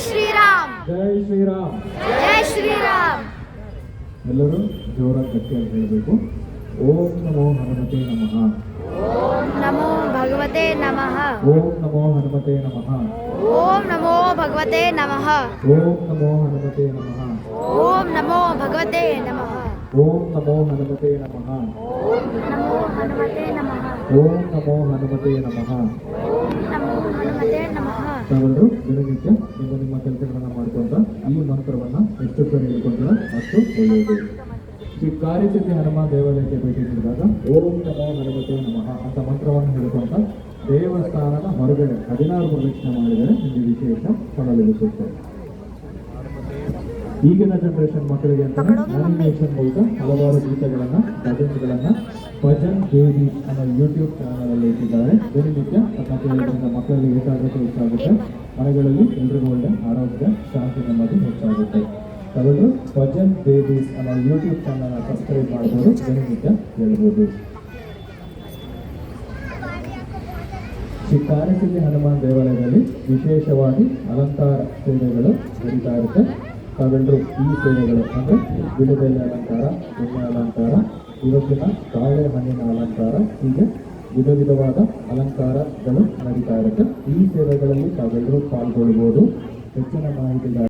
ಶ್ರೀರಾಮ್. ಜೈ ಶ್ರೀರಾಮ್. ಜೈ ಶ್ರೀರಾಮ್. ಎಲ್ಲರೂ ಜೋರಾಗಿ ಗಟ್ಟಿಯಾಗಿ ಹೇಳಬೇಕು. ಓಂ ನಮೋ ಹನುಮತೆ ನಮಃ. ಓಂ ನಮೋ ಭಗವತೆ ನಮಃ. ಓಂ ನಮೋ ಹನುಮತೆ ನಮಃ. ಓಂ ನಮೋ ಭಗವತೆ ನಮಃ. ಓಂ ನಮೋ ಹನುಮತೆ ನಮಃ. ಓಂ ನಮೋ ಭಗವತೆ ನಮಃ. ಓಂ ನಮೋ ಹನುಮತೆ ನಮಃ. ಓಂ ನಮೋ ಹನುಮತೆ ನಮಃ. ಓಂ ನಮೋ ಹನುಮತೆ ನಮಃ. ಓಂ ನಮೋ ಹನುಮತೆ ನಮಃ. ತಾವೆಲ್ಲರೂ ದಿನನಿತ್ಯ ನಿಮ್ಮ ಕೆಲಸಗಳನ್ನು ಮಾಡ್ಕೊಂತ ಈ ಮಂತ್ರವನ್ನ ಎಷ್ಟು ಸರಿ ಹೇಳ್ಕೊಂಡ್ರೆ ಅಷ್ಟು ಒಳ್ಳೆಯದು. ಶ್ರೀ ಕಾರ್ಯಸಿದ್ಧಿ ಹನುಮಾನ್ ದೇವಾಲಯಕ್ಕೆ ಭೇಟಿ ನೀಡಿದಾಗ ಓಂ ನಮೋ ಹನುಮತೆ ನಮಃ ಅಂತ ಮಂತ್ರವನ್ನು ಹೇಳ್ಕೊಂತ ದೇವಸ್ಥಾನದ ಹೊರಗಡೆ 16 ಪ್ರದಕ್ಷಿಣೆ ಮಾಡಿದರೆ ನಿಮಗೆ ವಿಶೇಷ ಫಲ ಲಭಿಸುತ್ತೆ. ಈಗಿನ ಜನರೇಷನ್ ಮಕ್ಕಳಿಗೆ ಅಂತ ಅನಿಮೇಷನ್ ಮೂಲಕ ಹಲವಾರು ಗೀತೆಗಳನ್ನ ಭಜನ್ಗಳನ್ನ ಭಜನ್ ದೇವಿ ಅನ್ನೋ ಯೂಟ್ಯೂಬ್ ಚಾನಲ್ ಅಲ್ಲಿ ಇಟ್ಟಿದ್ದಾರೆ. ದಿನನಿತ್ಯ ಅದನ್ನ ಕೇಳೋದ್ರಿಂದ ಮಕ್ಕಳಲ್ಲಿ ಏಕಾಗ್ರತೆ ಹೆಚ್ಚಾಗುತ್ತೆ, ಮನೆಗಳಲ್ಲಿ ಎಲ್ರಿಗೂ ಒಳ್ಳೆ ಆರೋಗ್ಯ ಶಾಂತಿ ನೆಮ್ಮದಿ ಹೆಚ್ಚಾಗುತ್ತೆ. ತಾವೆಲ್ಲರೂ ಭಜನ್ ದೇವಿ ಅನ್ನೋ ಯೂಟ್ಯೂಬ್ ಚಾನಲ್ ಸಬ್ಸ್ಕ್ರೈಬ್ ಮಾಡಬಹುದು, ದಿನನಿತ್ಯ ಕೇಳಬಹುದು. ಶ್ರೀ ಕಾರ್ಯಸಿದ್ಧಿ ಹನುಮಾನ್ ದೇವಾಲಯದಲ್ಲಿ ವಿಶೇಷವಾಗಿ ಅಲಂಕಾರ ಸೇವೆಗಳು ನಡೀತಾ ಇರುತ್ತೆ. ತಾವೆಲ್ಲರೂ ಈ ಸೇವೆಗಳು ಅಂದರೆ ವಿಳೆದೆಲೆ ಅಲಂಕಾರ, ಎಣ್ಣೆ ಅಲಂಕಾರ, ಇವತ್ತಿನ ಬಾಳೆ ಹಣ್ಣಿನ ಅಲಂಕಾರ, ಹೀಗೆ ವಿಧ ವಿಧವಾದ ಅಲಂಕಾರಗಳು ನಡೀತಾ ಇರುತ್ತೆ. ಈ ಸೇವೆಗಳಲ್ಲಿ ತಾವೆಲ್ಲರೂ ಪಾಲ್ಗೊಳ್ಳುವುದು. ಹೆಚ್ಚಿನ ಮಾಹಿತಿಗಾಗಿ